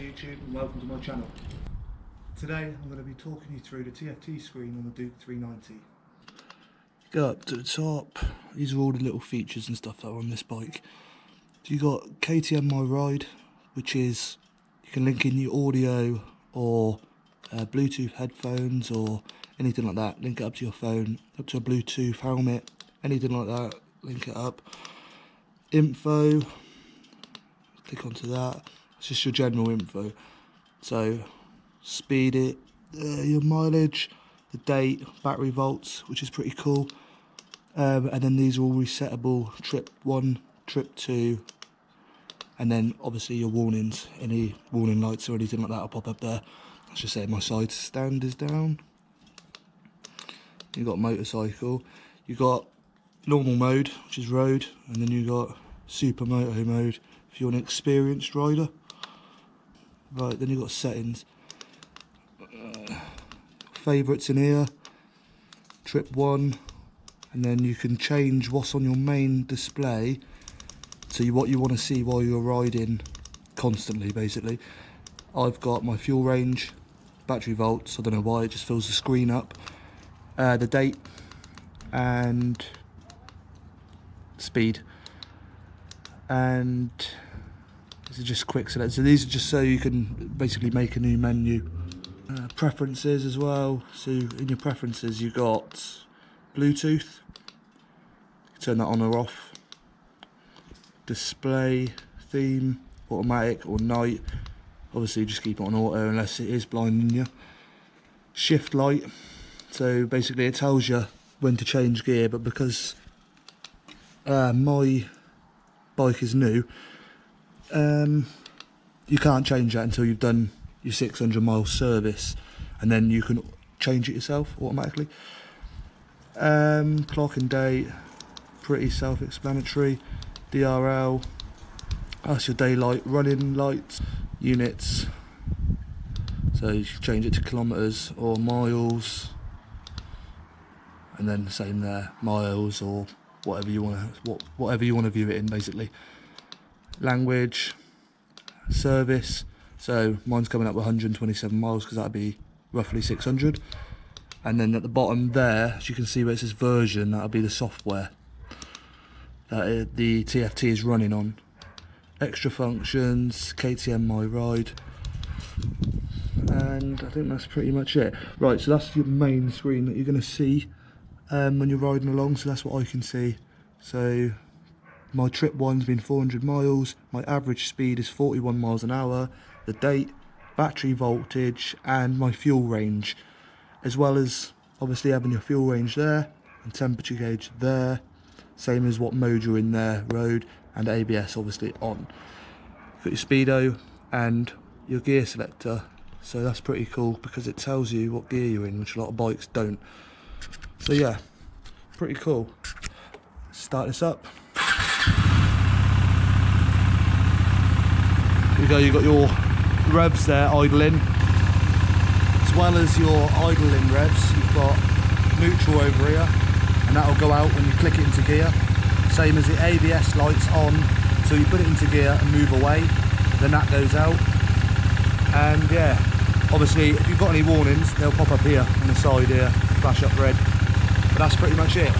YouTube and welcome to my channel. Today I'm going to be talking you through the TFT screen on the Duke 390. Go up to the top, these are all the little features and stuff that are on this bike. So you got KTM My Ride, which is, you can link in your audio or Bluetooth headphones or anything like that, link it up to your phone, up to a Bluetooth helmet, anything like that, link it up. Info, click onto that, it's just your general info. So speed it, your mileage, the date, battery volts, which is pretty cool. And then these are all resettable, trip 1, trip 2, and then obviously your warnings, any warning lights or anything like that will pop up there. Let's just say my side stand is down. You've got motorcycle, you've got normal mode, which is road, and then you've got supermoto mode if you're an experienced rider. Right, then you've got settings. Favourites in here, trip 1, and then you can change what's on your main display to what you want to see while you're riding constantly, basically. I've got my fuel range, battery volts, I don't know why, it just fills the screen up, the date, and speed. And this is just quick select. So these are just so you can basically make a new menu. Preferences as well. So in your preferences you got Bluetooth, turn that on or off. Display, theme, automatic or night. Obviously just keep it on auto unless it is blinding you. Shift light, so basically it tells you when to change gear, but because my bike is new, you can't change that until you've done your 600 mile service, and then you can change it yourself automatically. Clock and date, pretty self-explanatory. DRL, that's your daylight running lights. Units, so you can change it to kilometers or miles, and then the same there, miles or whatever you want to view it in, basically. Language, service, so mine's coming up with 127 miles because that'd be roughly 600. And then at the bottom there, as you can see where it says version, that'll be the software that the TFT is running on. Extra functions, KTM My Ride, and I think that's pretty much it. Right, so that's your main screen that you're going to see when you're riding along, so that's what I can see. So my trip 1's been 400 miles, my average speed is 41 miles an hour, the date, battery voltage, and my fuel range, as well as obviously having your fuel range there and temperature gauge there, same as what mode you're in there, road, and ABS obviously on. You've got your speedo and your gear selector, so that's pretty cool because it tells you what gear you're in, which a lot of bikes don't. So yeah, pretty cool. Start this up. Here you go, you've got your revs there idling. As well as your idling revs, you've got neutral over here, and that'll go out when you click it into gear. Same as the ABS lights on, so you put it into gear and move away, then that goes out. And yeah, obviously if you've got any warnings, they'll pop up here on the side here, flash up red. But that's pretty much it.